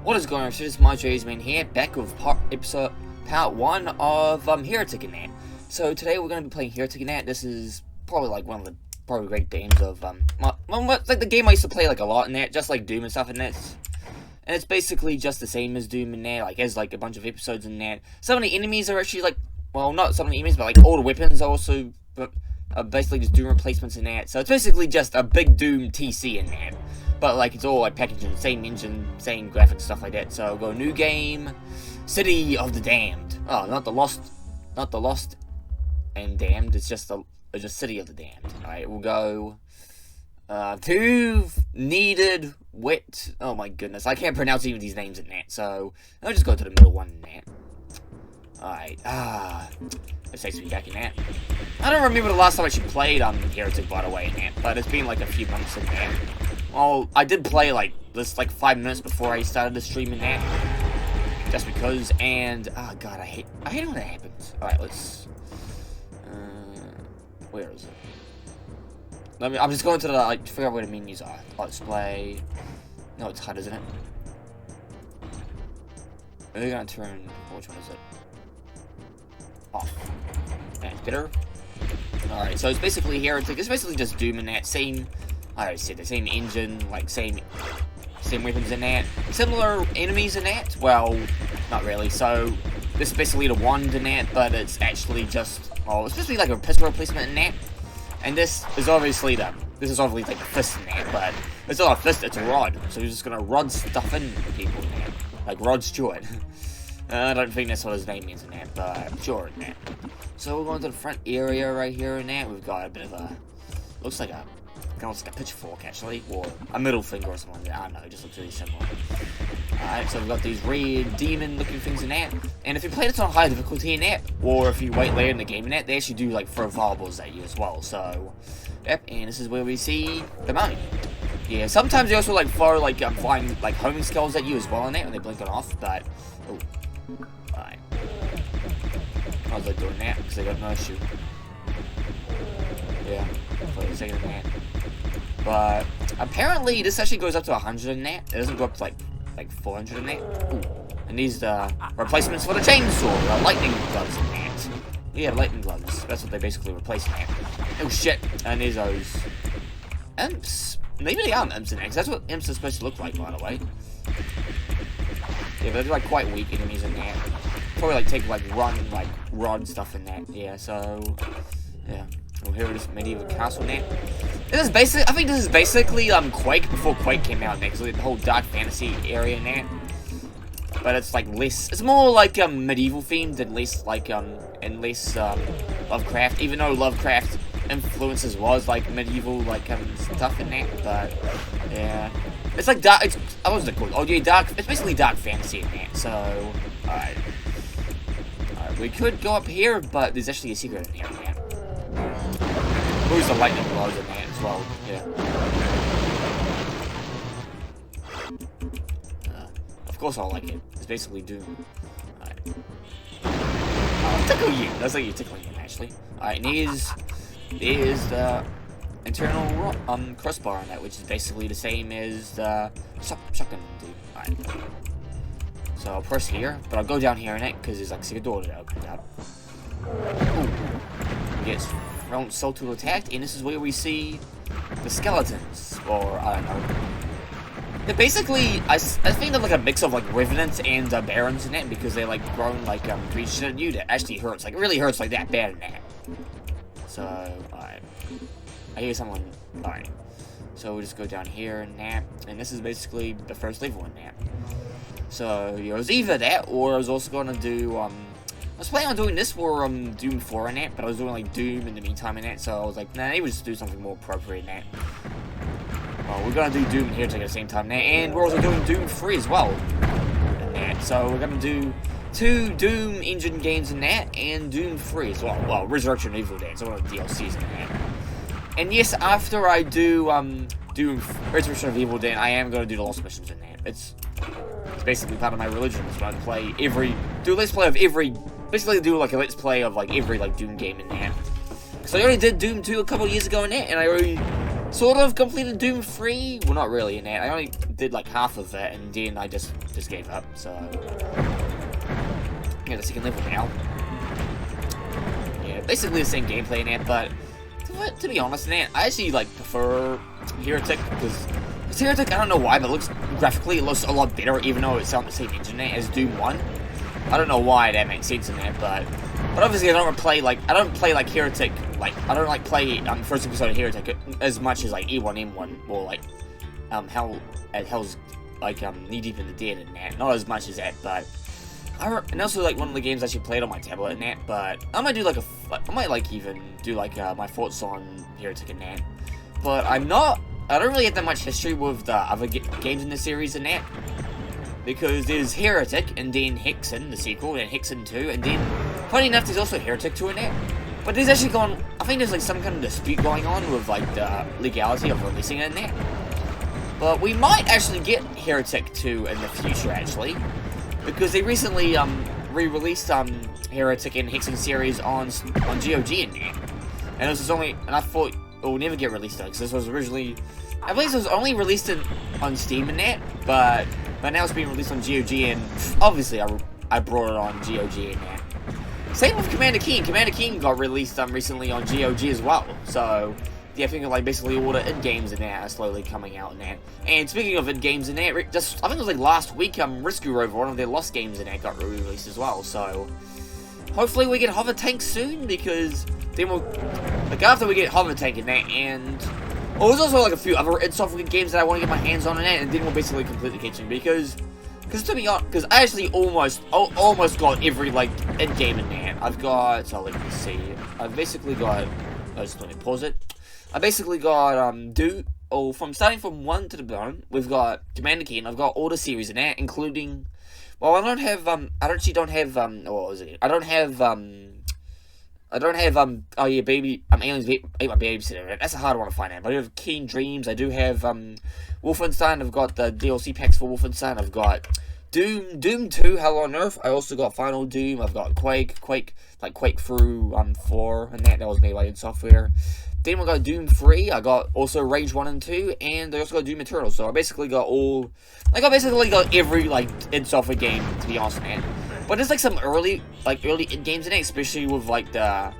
What is going on? So this is my Man here, back with part 1 of Hereric in that. So today we're going to be playing Hereric in that. This is probably like one of the great games of like the game I used to play like a lot in that, just like Doom and stuff in that. And it's basically just the same as Doom in there, like has like a bunch of episodes in that. Some of the enemies are actually like, well, not some of the enemies, but like all the weapons are also basically just Doom replacements in that. So it's basically just a big Doom TC in that. But like it's all like packaged in the same engine, same graphics, stuff like that. So go new game, City of the Damned. Oh, not the Lost and Damned. It's just City of the Damned. All right, we'll go. Two needed wet. Oh my goodness, I can't pronounce even these names in that. So I'll just go to the middle one in that. All right. It's nice to be back in that. I don't remember the last time I actually played Hereric, by the way, in that, but it's been like a few months in that. Well, I did play like this like 5 minutes before I started the stream in that, just because. And oh god, I hate when that happens. All right, let's. Where is it? I'm just going to the like figure out where the menus are. Display. No, it's HUD, isn't it? We're gonna turn. Which one is it? Off. That's better. All right, so it's basically Hereric. It's basically just Doom in that same. I already said the same engine, like same weapons in that. Similar enemies in that. Well, not really. So this is basically the wand in that, but it's actually just it's basically like a pistol replacement in that. And this is obviously like the fist in that, but it's not a fist, it's a rod. So you're just gonna rod stuff in people in that, like Rod Stewart. I don't think that's what his name is in that, but sure in that. So we're going to the front area right here in that. We've got a bit of a looks like a pitchfork actually, or a middle finger or something like that. I don't know, it just looks really similar. Alright, so we've got these red demon looking things in that. And if you play this on high difficulty in that, or if you wait later in the game in that, they actually do like throw fireballs at you as well. So yep, and this is where we see the money. Yeah, sometimes they also like throw like flying like homing skulls at you as well in that when they blink it off, but alright. I was like doing that because they got no issue. Yeah, for a second in that. But apparently this actually goes up to 100 in that. It doesn't go up to like 400 in that. Ooh. And these replacements for the chainsaw, the lightning gloves in that. Yeah, lightning gloves. That's what they basically replace in that. Oh shit! And there's those imps. Maybe they are imps in that, because that's what imps are supposed to look like, by the way. Yeah, but they're like quite weak enemies in that. Probably like take like rod stuff in that. Yeah, so yeah. We'll hear this medieval castle now. I think this is basically Quake before Quake came out next. The whole dark fantasy area now. But it's like less. It's more like medieval themed and less like and less Lovecraft. Even though Lovecraft influences was like medieval like stuff in that. But yeah, it's like dark. What was it called? Oh yeah, dark. It's basically dark fantasy in that. So alright, we could go up here, but there's actually a secret in here now. Who's the lightning gloves in that as well? Yeah. Of course I'll like it. It's basically Doom. Alright. I'll tickle you. That's like you tickling him actually. Alright, and here's the internal crossbar on that, which is basically the same as the shotgun dude. Alright. So I'll press here, but I'll go down here in it because there's like a secret door that opens up. Ooh. Yes. Front soul to attack, and this is where we see the skeletons, or I don't know. They're basically, I think they're like a mix of like revenants and barons in it, because they're like grown like creatures in you that actually hurts, like it really hurts like that bad in that. So alright, I hear someone. Alright, so we'll just go down here and that, and this is basically the first level in that. So it was either that, or I was also gonna do I was planning on doing this for Doom 4 in that, but I was doing like Doom in the meantime in that, so I was like, nah, maybe we'll just do something more appropriate in that. Well, we're gonna do Doom and Hereric at the same time now, and we're also doing Doom 3 as well in that. So we're gonna do 2 Doom engine games in that, and Doom 3 as well. Well, Resurrection of Evil Dead, so one of the DLCs in that. And yes, after I do Doom Resurrection of Evil Dead, I am gonna do the Lost missions in that. It's basically part of my religion. It's what I play do a let's play of every. Basically do like a let's play of like every like Doom game in that. So I already did Doom 2 a couple years ago in that, and I already sort of completed Doom 3. Well, not really in that. I only did like half of it, and then I just gave up. So yeah, the second level now. Yeah, basically the same gameplay in that, but to be honest, in that I actually like prefer Hereric because Hereric, I don't know why, but graphically it looks a lot better, even though it's on the same engine as Doom 1. I don't know why that makes sense in that, but obviously I don't play like Hereric, like I don't like play first episode of Hereric as much as like E1M1 or like Hell's like Knee Deep in the Dead and that. Not as much as that, but and also like one of the games I actually played on my tablet and that. But I might do like I might like even do like my thoughts on Hereric and that. But I don't really have that much history with the other games in the series and that. Because there's Hereric, and then Hexen, the sequel, and Hexen 2, and then, funny enough, there's also Hereric 2 in that. But there's actually I think there's like some kind of dispute going on with like the legality of releasing it in that. But we might actually get Hereric 2 in the future, actually. Because they recently re-released Hereric and Hexen series on GOG in that. And I thought it would never get released though, because this was originally, I believe it was only released on Steam in that, but now it's being released on GOG, and obviously I brought it on GOG in that. Same with Commander Keen. Commander Keen got released recently on GOG as well. So yeah, I think like basically all the id games in that are slowly coming out in that. And speaking of id games in that, I think it was like last week, Rescue Rover, one of their Lost games in that, got re-released as well. So hopefully we get Hover Tank soon, because then like after we get Hover Tank in that, and there's also like a few other id Software games that I want to get my hands on in that, and then we'll basically complete the kitchen, because to be honest, because I actually almost got every like id game in there. I've got, so let me see, I've basically got, just let me pause it. I basically got from starting from 1 to the bottom, we've got Commander Keen. I've got all the series in there, including, well, I don't have oh yeah, baby, Aliens Ate My Babysitter. That's a hard one to find out. But I have Keen Dreams. I do have Wolfenstein. I've got the DLC packs for Wolfenstein. I've got Doom 2, Hell on Earth. I also got Final Doom. I've got Quake through 4, and that was made by id Software. Then we got Doom 3. I got also Rage 1 and 2, and I also got Doom Eternal. So I basically got every like id Software game, to be honest, man. But there's like some early id games in it, especially with like I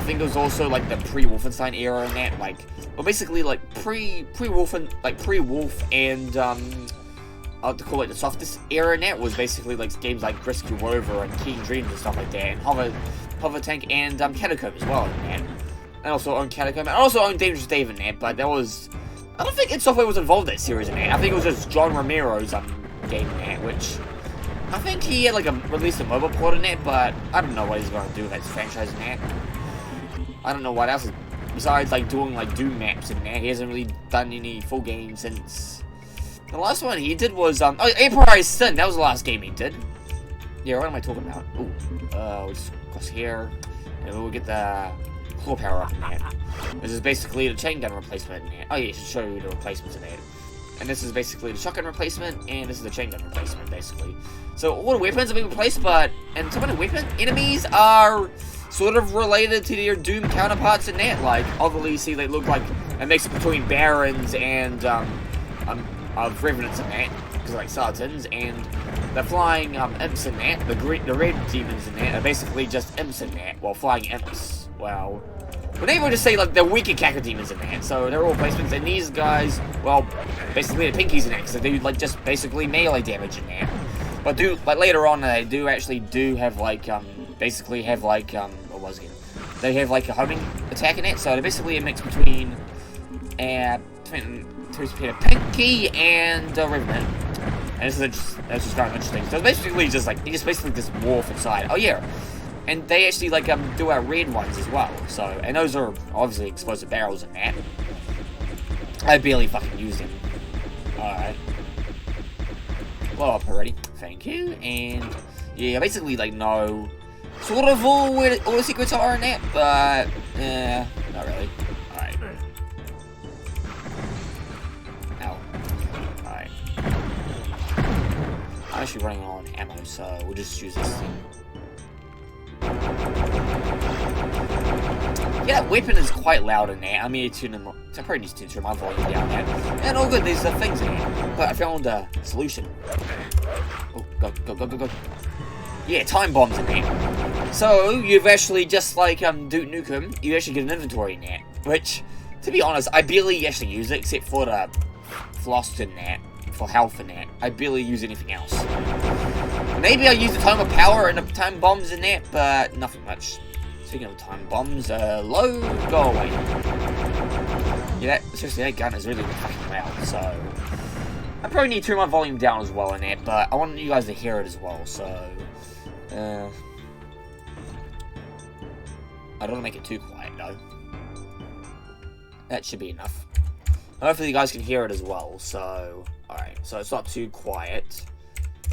think there was also like the pre-Wolfenstein era in that, like, well, basically like pre-Wolf and I'll call it the softest era in that was basically like games like Rescue Rover and Keen Dreams and stuff like that, and Hover Tank and Catacomb as well in that. I also own Catacomb, and I also own Dangerous Dave in that, but I don't think id Software was involved in that series in that. I think it was just John Romero's game in that, which I think he had released a mobile port in that, but I don't know what he's going to do with that franchise in that. I don't know what else, besides like doing like Doom maps in there. He hasn't really done any full games since the last one he did was Empire's Sin. That was the last game he did. Yeah, what am I talking about? Ooh, we'll just cross here, and we'll get the claw power up in there. This is basically the chain gun replacement in there. Oh yeah, I should show you the replacements in there. And this is basically the shotgun replacement, and this is the chain gun replacement, basically. So all the weapons have been replaced, and some of the enemies are sort of related to their Doom counterparts in that. Like, obviously they look like a mix between Barons and of Revenants in that, because like Skeletons, and the flying imps in that, the red demons in that are basically just imps in that, well, flying imps. Well, we're able to say like the weaker Cacodemons in that, so they're all replacements, and these guys, well, basically the pinkies in that, because they do like just basically melee damage in that. But later on they do have like basically have like what was it? They have like a homing attack in it, so they're basically a mix between Pinky and Revenant. And this is just kind of interesting. So it's basically just like just morph inside. Oh yeah. And they actually like do our red ones as well. So, and those are obviously explosive barrels in that. I barely fucking use them. Alright. Blow up already. Thank you. And yeah, basically like know sort of all the secrets are in that, but not really. Alright. Ow. Alright. I'm actually running on ammo, so we'll just use this thing. Yeah, that weapon is quite loud in there. I mean, I probably need to turn my volume down there. And all good, there's things in here. But I found a solution. Oh, go. Yeah, time bombs in there. So, you've actually, just like Duke Nukem, you actually get an inventory in there. Which, to be honest, I barely actually use it, except for the floss in there. For health in there. I barely use anything else. Maybe I use the time of power and the time bombs in there, but nothing much. Speaking of time bombs, load, go away. Yeah, seriously, that gun is really fucking loud, so... I probably need to turn my volume down as well in it, but I want you guys to hear it as well, so... I don't want to make it too quiet, though. That should be enough. Hopefully you guys can hear it as well, so... Alright, so it's not too quiet.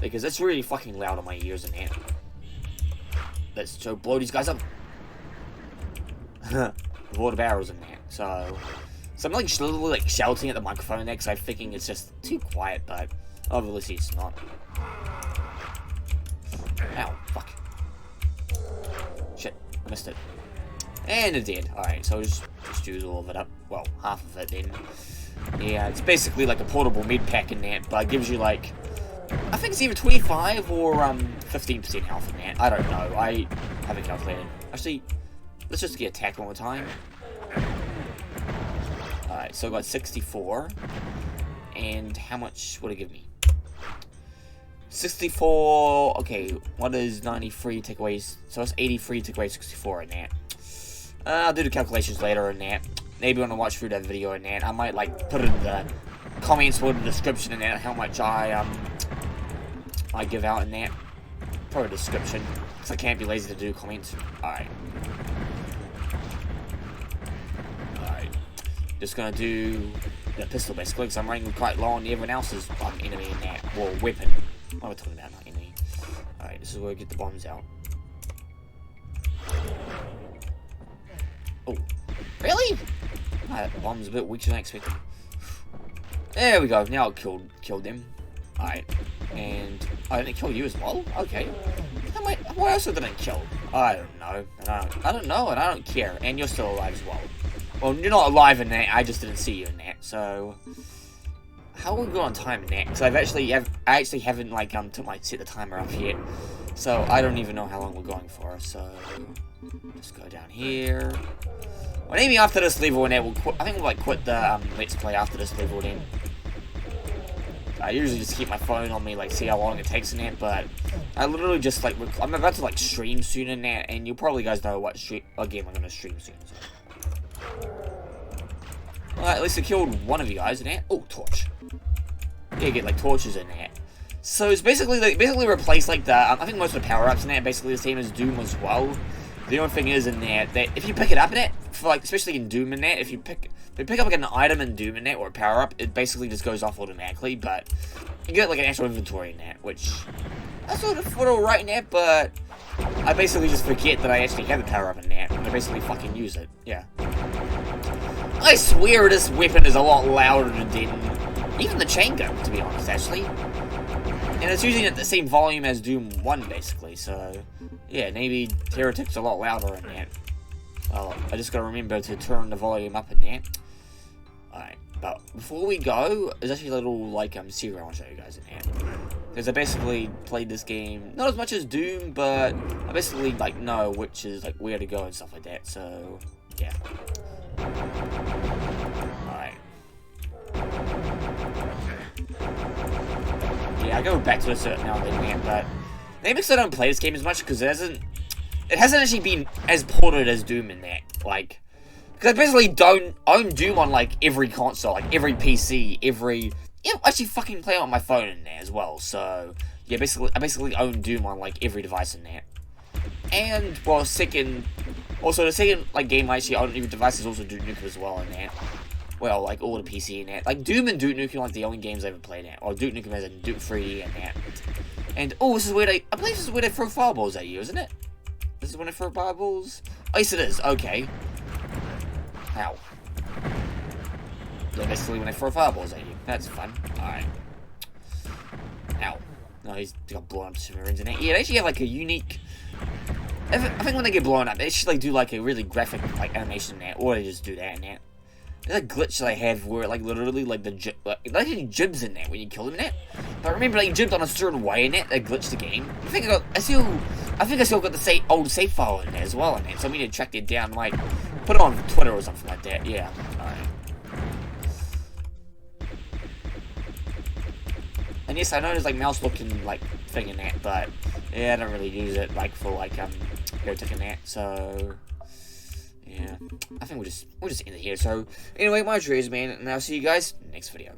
Because it's really fucking loud on my ears in here. Let's blow these guys up. Water barrels in there, so I'm like literally like shouting at the microphone there because I'm thinking it's just too quiet, but obviously it's not. Ow, fuck. Shit, I missed it. And it did. Alright, so just use all of it up. Well, half of it then. Yeah, it's basically like a portable mid pack in there, but it gives you like, I think it's either 25 or 15% health in there. I don't know. I haven't calculated. Actually, let's just get attacked one more time. Alright, so I got 64. And how much would it give me? 64. Okay, what is 93 take away? So it's 83 take away 64 in that. I'll do the calculations later in that. Maybe when I watch through that video in that, I might like put it in the comments or the description in that how much I give out in that. Probably description, because I can't be lazy to do comments. Alright. Just gonna do the pistol basically, because I'm running quite low on everyone else's enemy in that. Well, weapon. What am I talking about? Not enemy. Alright, this is where we get the bombs out. Oh. Really? That bomb's a bit weaker than I expected. There we go. Now I killed them. Alright. And I didn't kill you as well? Okay. What else did I kill? I don't know. I don't know, and I don't care. And you're still alive as well. Well, you're not alive in that. I just didn't see you in that. So, how will we go on time in that? Because I actually haven't like set the timer up yet. So I don't even know how long we're going for. So just go down here. Well, maybe after this level, and we'll quit. I think we'll like quit the let's play after this level. Then I usually just keep my phone on me, like see how long it takes in that. But I literally just like I'm about to like stream soon in that, and you probably guys know what game I'm gonna stream soon. So. Alright, at least I killed one of you guys in there. Oh, torch. Yeah, you get like torches in there. So it's basically replaced like the I think most of the power-ups in there are basically the same as Doom as well. The only thing is in there that if you pick it up in it, for like especially in Doom in there, if you pick up like an item in Doom in there or a power-up, it basically just goes off automatically, but you get like an actual inventory in there, which I sort of put alright in there, but I basically just forget that I actually have the power-up in there, and I basically fucking use it. Yeah. I swear this weapon is a lot louder than even the chain gun, to be honest, actually. And it's usually at the same volume as Doom 1, basically, so... Yeah, maybe Heretic's a lot louder in that. Well, I just gotta remember to turn the volume up in there. Alright, but before we go, there's actually a little, like, secret I want to show you guys in there. Because I basically played this game, not as much as Doom, but I basically, like, know which is, like, where to go and stuff like that, so... Yeah. Alright. Yeah, I go back to a certain now and then, man, but maybe because I don't play this game as much, because it hasn't actually been as ported as Doom in that, like, because I basically don't own Doom on, like, every console, like, every PC, I actually fucking play it on my phone in there as well, so, yeah, I basically own Doom on, like, every device in there. And, well, the second, like, game I actually own on every device is also Duke Nukem as well in there. Well, like, all the PC in there. Like, Doom and Duke Nukem are, like, the only games I ever played in. Or Duke Nukem as in Duke 3D in there. And, oh, I believe this is where they throw fireballs at you, isn't it? This is when they throw fireballs? Oh, yes, it is. Okay. Ow. Yeah, basically when they throw fireballs at you. That's fun. Alright. Ow. No, he's got blown up smithereens in there. Yeah, they actually have, like, a unique I think when they get blown up, they should like do like a really graphic like animation in that, or they just do that in that. There's a glitch that I have where like literally like it actually jibs in that when you kill them in that. But remember, like, you jibbed on a certain way in that glitched the game. I think I still got the old save file in there as well in that. So we need to track that down, like put it on Twitter or something like that. Yeah. All right. And yes, I know there's like mouse looking like thing in that, but yeah, I don't really use it like for like Hereric in that. So yeah, I think we'll just end it here. So anyway, my dreams, man, and I'll see you guys next video.